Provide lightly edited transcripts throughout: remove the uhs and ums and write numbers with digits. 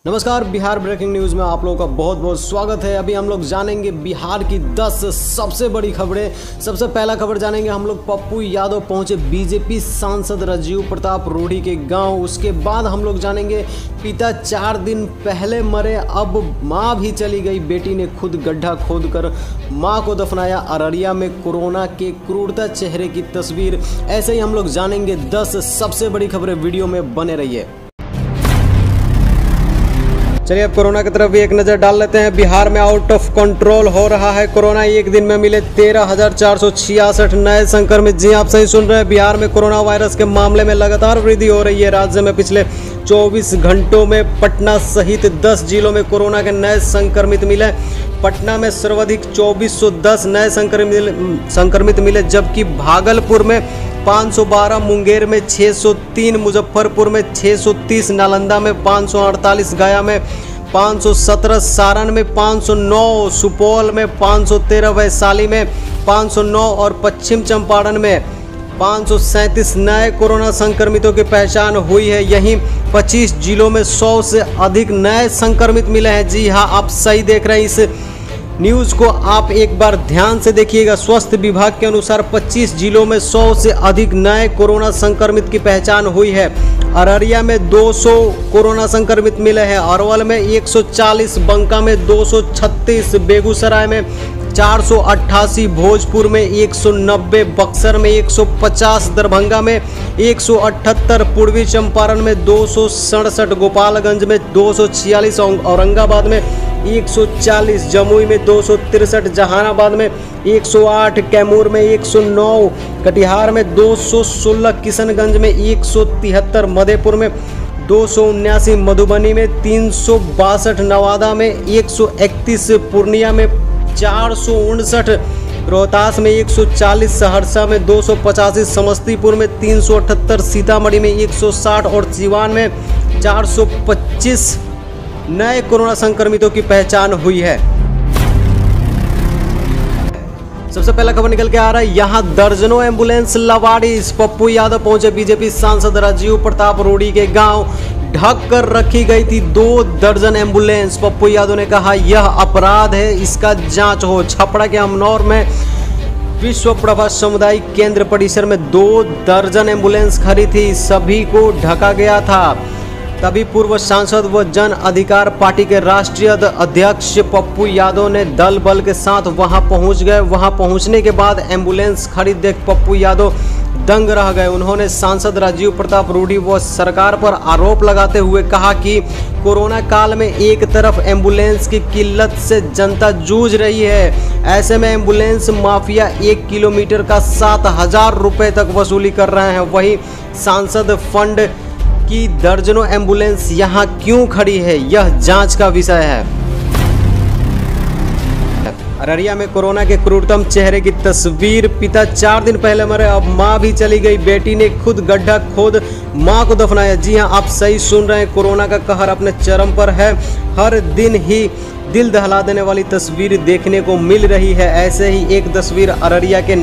नमस्कार, Bihar breaking news में आप लोगों का बहुत बहुत स्वागत है। अभी हम लोग जानेंगे बिहार की 10 सबसे बड़ी खबरें। सबसे पहला खबर जानेंगे हम लोग, पप्पू यादव पहुंचे बीजेपी सांसद राजीव प्रताप रूढ़ी के गांव। उसके बाद हम लोग जानेंगे पिता 4 दिन पहले मरे, अब मां भी चली गई। बेटी ने खुद गड्ढा खोदकर मां को दफनाया। अररिया में कोरोना के क्रूरता चेहरे की तस्वीर। ऐसे ही हम लोग जानेंगे 10 सबसे बड़ी खबरें। वीडियो में बने रहिए। चलिए अब कोरोना की तरफ भी एक नज़र डाल लेते हैं। बिहार में आउट ऑफ कंट्रोल हो रहा है कोरोना। एक दिन में मिले 13,466 नए संक्रमित। जी आप सही सुन रहे हैं, बिहार में कोरोना वायरस के मामले में लगातार वृद्धि हो रही है। राज्य में पिछले 24 घंटों में पटना सहित 10 जिलों में कोरोना के नए संक्रमित मिले। पटना में सर्वाधिक 2410 नए संक्रमित मिले, जबकि भागलपुर में 512, मुंगेर में 603, मुजफ्फरपुर में 630, नालंदा में 548, गया में 517, सारण में 509, सुपौल में 513, वैशाली में 509 और पश्चिम चंपारण में 537 नए कोरोना संक्रमितों की पहचान हुई है। यहीं 25 जिलों में 100 से अधिक नए संक्रमित मिले हैं। जी हाँ, आप सही देख रहे हैं। इस न्यूज़ को आप एक बार ध्यान से देखिएगा। स्वास्थ्य विभाग के अनुसार 25 जिलों में 100 से अधिक नए कोरोना संक्रमित की पहचान हुई है। अररिया में 200 कोरोना संक्रमित मिले हैं, अरवल में 140, बंका में 236, बेगूसराय में 488, भोजपुर में 190, बक्सर में 150, दरभंगा में 178, पूर्वी चंपारण में 267, गोपालगंज में 246, औरंगाबाद में 140, जमुई में 263, जहानाबाद में 108, कैमूर में 109, कटिहार में 216, किशनगंज में 173, मधेपुर में 279, मधुबनी में 362, नवादा में 131, पूर्णिया में 459, रोहतास में 140, सहरसा में 285, समस्तीपुर में 378, सीतामढ़ी में 160 और सीवान में 425 नए कोरोना संक्रमितों की पहचान हुई है। सबसे पहला खबर निकल के आ रहा है, यहाँ दर्जनों एम्बुलेंस लवारिस। पप्पू यादव पहुंचे बीजेपी सांसद राजीव प्रताप रूढ़ी के गांव। ढक कर रखी गई थी 2 दर्जन एम्बुलेंस। पप्पू यादव ने कहा यह अपराध है, इसका जांच हो। छपरा के अमनौर में विश्व प्रभा सामुदायिक केंद्र परिसर में 2 दर्जन एम्बुलेंस खड़ी थी, सभी को ढका गया था। तभी पूर्व सांसद व जन अधिकार पार्टी के राष्ट्रीय अध्यक्ष पप्पू यादव ने दल बल के साथ वहां पहुंच गए। वहां पहुंचने के बाद एम्बुलेंस खड़ी देख पप्पू यादव दंग रह गए। उन्होंने सांसद राजीव प्रताप रूढ़ी व सरकार पर आरोप लगाते हुए कहा कि कोरोना काल में एक तरफ एम्बुलेंस की किल्लत से जनता जूझ रही है, ऐसे में एम्बुलेंस माफिया 1 किलोमीटर का 7,000 रुपये तक वसूली कर रहे हैं। वहीं सांसद फंड की दर्जनों एम्बुलेंस यहां क्यों खड़ी है, यह जांच का विषय है। अररिया में कोरोना के क्रूरतम चेहरे की तस्वीर। पिता 4 दिन पहले मरे, अब मां भी चली गई। बेटी ने खुद गड्ढा खोद मां को दफनाया। जी हां, आप सही सुन रहे हैं, कोरोना का कहर अपने चरम पर है। हर दिन ही दिल दहला देने वाली तस्वीर देखने को मिल रही है। ऐसे ही एक तस्वीर अररिया के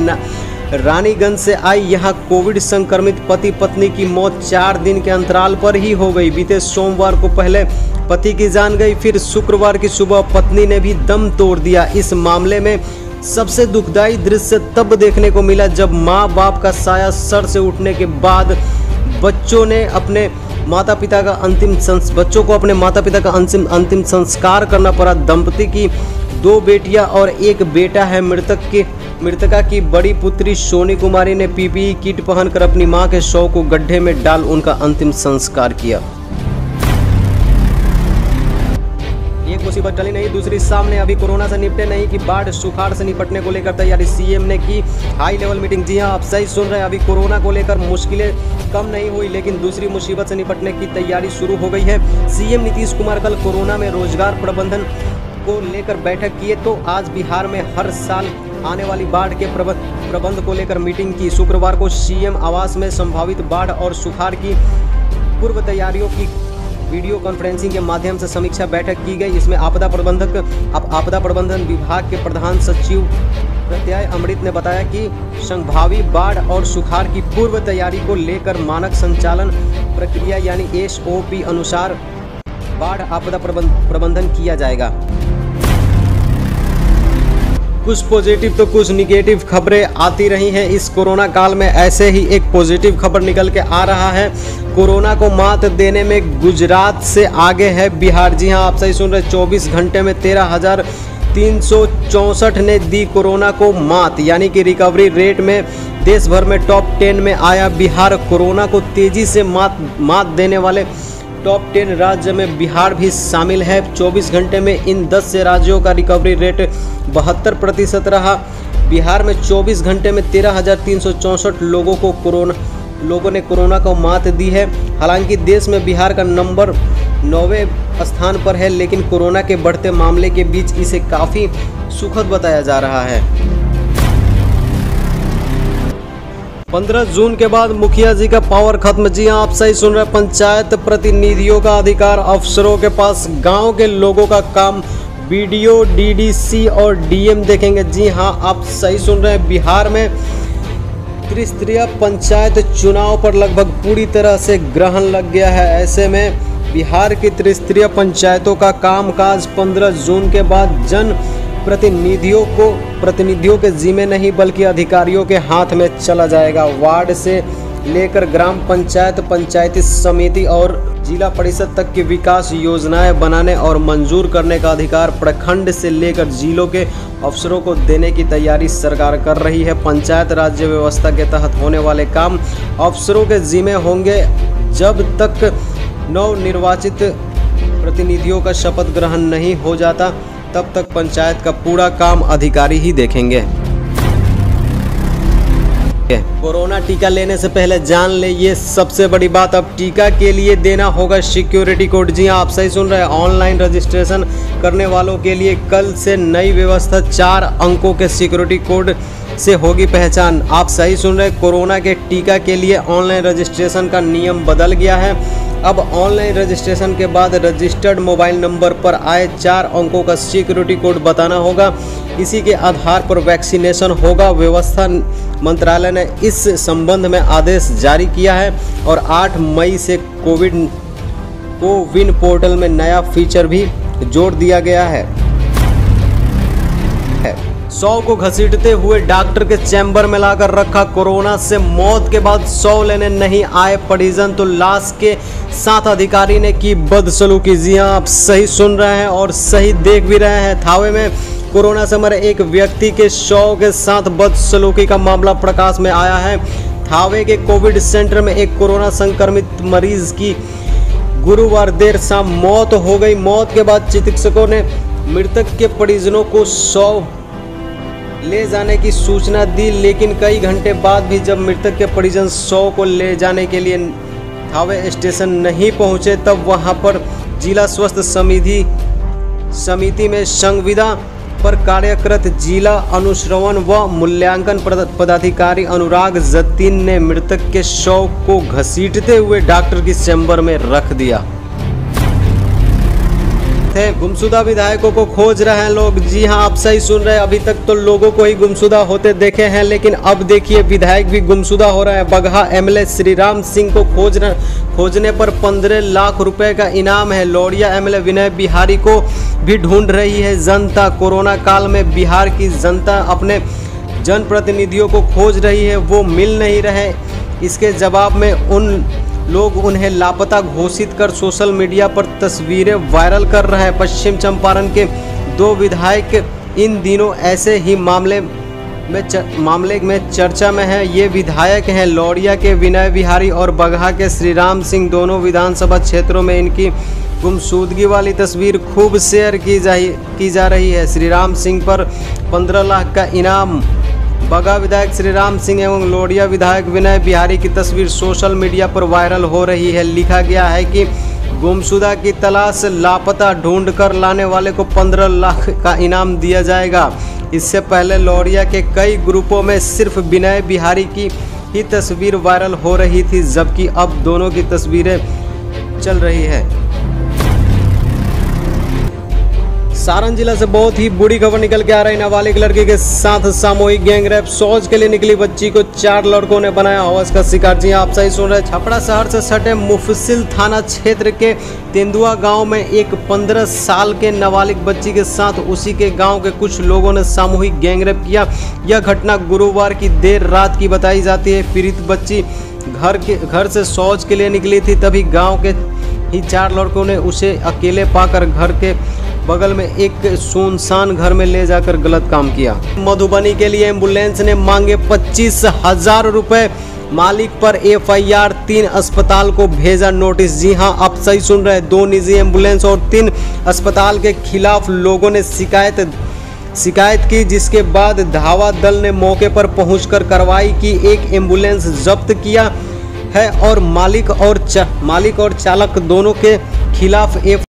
रानीगंज से आई। यहाँ कोविड संक्रमित पति पत्नी की मौत 4 दिन के अंतराल पर ही हो गई। बीते सोमवार को पहले पति की जान गई, फिर शुक्रवार की सुबह पत्नी ने भी दम तोड़ दिया। इस मामले में सबसे दुखदायी दृश्य तब देखने को मिला जब माँ बाप का साया सर से उठने के बाद बच्चों को अपने माता पिता का अंतिम संस्कार करना पड़ा। दंपति की 2 बेटियां और 1 बेटा है। मृतका की बड़ी पुत्री सोनी कुमारी ने पीपीई किट पहनकर अपनी मां के शव को गड्ढे में डाल उनका अंतिम संस्कार किया। एक मुसीबत टली नहीं, दूसरी सामने। अभी कोरोना से निपटे नहीं कि बाढ़ सुखाड़ से निपटने को लेकर तैयारी। सीएम ने की हाई लेवल मीटिंग। जी हां, आप सही सुन रहे हैं, अभी कोरोना को लेकर मुश्किलें कम नहीं हुई, लेकिन दूसरी मुसीबत से निपटने की तैयारी शुरू हो गई है। सीएम नीतीश कुमार कल कोरोना में रोजगार प्रबंधन को लेकर बैठक किए, तो आज बिहार में हर साल आने वाली बाढ़ के प्रबंध को लेकर मीटिंग की। शुक्रवार को सीएम आवास में संभावित बाढ़ और सुखाड़ की पूर्व तैयारियों की वीडियो कॉन्फ्रेंसिंग के माध्यम से समीक्षा बैठक की गई। इसमें आपदा प्रबंधन विभाग के प्रधान सचिव प्रत्यय अमृत ने बताया कि संभावित बाढ़ और सुखाड़ की पूर्व तैयारी को लेकर मानक संचालन प्रक्रिया यानी SOP अनुसार बाढ़ आपदा प्रबंधन किया जाएगा। कुछ पॉजिटिव तो कुछ निगेटिव खबरें आती रही हैं इस कोरोना काल में। ऐसे ही एक पॉजिटिव खबर निकल के आ रहा है। कोरोना को मात देने में गुजरात से आगे है बिहार। जी हां, आप सही सुन रहे, 24 घंटे में 13,364 ने दी कोरोना को मात, यानी कि रिकवरी रेट में देश भर में टॉप 10 में आया बिहार। कोरोना को तेजी से मात देने वाले टॉप 10 राज्य में बिहार भी शामिल है। 24 घंटे में इन 10 से राज्यों का रिकवरी रेट 72% रहा। बिहार में 24 घंटे में 13,364 लोगों ने कोरोना को मात दी है। हालांकि देश में बिहार का नंबर 9वें स्थान पर है, लेकिन कोरोना के बढ़ते मामले के बीच इसे काफ़ी सुखद बताया जा रहा है। 15 जून के बाद मुखिया जी का पावर खत्म। जी हां, आप सही सुन रहे हैं। पंचायत प्रतिनिधियों का अधिकार अफसरों के पास। गांव के लोगों का काम बीडीओ, डीडीसी और डीएम देखेंगे। जी हां, आप सही सुन रहे हैं। बिहार में त्रिस्तरीय पंचायत चुनाव पर लगभग पूरी तरह से ग्रहण लग गया है। ऐसे में बिहार की त्रिस्तरीय पंचायतों का कामकाज 15 जून के बाद जन प्रतिनिधियों के जिम्मे नहीं बल्कि अधिकारियों के हाथ में चला जाएगा। वार्ड से लेकर ग्राम पंचायत, पंचायती समिति और जिला परिषद तक की विकास योजनाएं बनाने और मंजूर करने का अधिकार प्रखंड से लेकर जिलों के अफसरों को देने की तैयारी सरकार कर रही है। पंचायत राज्य व्यवस्था के तहत होने वाले काम अफसरों के जिम्मे होंगे। जब तक नवनिर्वाचित प्रतिनिधियों का शपथ ग्रहण नहीं हो जाता तब तक पंचायत का पूरा काम अधिकारी ही देखेंगे। कोरोना टीका लेने से पहले जान ले ये सबसे बड़ी बात, अब टीका के लिए देना होगा सिक्योरिटी कोड। जी हां, आप सही सुन रहे हैं। ऑनलाइन रजिस्ट्रेशन करने वालों के लिए कल से नई व्यवस्था, 4 अंकों के सिक्योरिटी कोड से होगी पहचान। आप सही सुन रहे हैं। कोरोना के टीका के लिए ऑनलाइन रजिस्ट्रेशन का नियम बदल गया है। अब ऑनलाइन रजिस्ट्रेशन के बाद रजिस्टर्ड मोबाइल नंबर पर आए 4 अंकों का सिक्योरिटी कोड बताना होगा। इसी के आधार पर वैक्सीनेशन होगा। व्यवस्था मंत्रालय ने इस संबंध में आदेश जारी किया है और 8 मई से कोविन पोर्टल में नया फीचर भी जोड़ दिया गया है। 100 को घसीटते हुए डॉक्टर के चैम्बर में लाकर रखा। कोरोना से मौत के बाद 100 लेने नहीं आए परिजन तो लाश के साथ अधिकारी ने की बदसलूकी। जी हां, आप सही सुन रहे हैं और सही देख भी रहे हैं। थावे में कोरोना से मरे एक व्यक्ति के 100 के साथ बदसलूकी का मामला प्रकाश में आया है। थावे के कोविड सेंटर में एक कोरोना संक्रमित मरीज की गुरुवार देर शाम मौत हो गई। मौत के बाद चिकित्सकों ने मृतक के परिजनों को 100 ले जाने की सूचना दी, लेकिन कई घंटे बाद भी जब मृतक के परिजन 100 को ले जाने के लिए थावे स्टेशन नहीं पहुंचे तब वहां पर जिला स्वास्थ्य समिति में संविदा पर कार्यरत जिला अनुश्रवण व मूल्यांकन पदाधिकारी अनुराग जतीन ने मृतक के शव को घसीटते हुए डॉक्टर की चैम्बर में रख दिया। गुमशुदा विधायकों को खोज रहे हैं लोग। जी हां, आप सही सुन रहे हैं। अभी तक तो लोगों को ही गुमशुदा होते देखे हैं, लेकिन अब देखिए विधायक भी गुमशुदा हो रहे हैं। बगहा एमएलए श्रीराम सिंह को खोजने पर 15 लाख रुपए का इनाम है। लौरिया एमएलए विनय बिहारी को भी ढूंढ रही है जनता। कोरोना काल में बिहार की जनता अपने जनप्रतिनिधियों को खोज रही है, वो मिल नहीं रहे। इसके जवाब में लोग उन्हें लापता घोषित कर सोशल मीडिया पर तस्वीरें वायरल कर रहे हैं। पश्चिम चंपारण के 2 विधायक इन दिनों ऐसे ही मामले में चर्चा में है। ये विधायक हैं लौरिया के विनय बिहारी और बगहा के श्रीराम सिंह। दोनों विधानसभा क्षेत्रों में इनकी गुमशुदगी वाली तस्वीर खूब शेयर की जा रही है। श्रीराम सिंह पर 15 लाख का इनाम। बगहा विधायक श्रीराम सिंह एवं लौरिया विधायक विनय बिहारी की तस्वीर सोशल मीडिया पर वायरल हो रही है। लिखा गया है कि गुमशुदा की तलाश, लापता ढूंढकर लाने वाले को 15 लाख का इनाम दिया जाएगा। इससे पहले लौरिया के कई ग्रुपों में सिर्फ विनय बिहारी की ही तस्वीर वायरल हो रही थी, जबकि अब दोनों की तस्वीरें चल रही है। सारण जिला से बहुत ही बुरी खबर निकल के आ रही है। नाबालिग लड़की के साथ सामूहिक गैंगरेप। शौच के लिए निकली बच्ची को 4 लड़कों ने बनाया हवस का शिकार। जी आप सही सुन रहे हैं। छपरा शहर से सटे मुफस्सिल थाना क्षेत्र के तेंदुआ गांव में एक 15 साल के नाबालिग बच्ची के साथ उसी के गांव के कुछ लोगों ने सामूहिक गैंगरेप किया। यह घटना गुरुवार की देर रात की बताई जाती है। पीड़ित बच्ची घर से शौच के लिए निकली थी, तभी गाँव के ही 4 लड़कों ने उसे अकेले पाकर घर के बगल में एक सुनसान घर में ले जाकर गलत काम किया। मधुबनी के लिए एम्बुलेंस ने मांगे 25,000 रुपए। मालिक पर FIR, 3 अस्पताल को भेजा नोटिस। जी हां, आप सही सुन रहे हैं। 2 निजी एम्बुलेंस और 3 अस्पताल के खिलाफ लोगों ने शिकायत की, जिसके बाद धावा दल ने मौके पर पहुंचकर कार्रवाई की। एक एम्बुलेंस जब्त किया है और मालिक और चालक दोनों के खिलाफ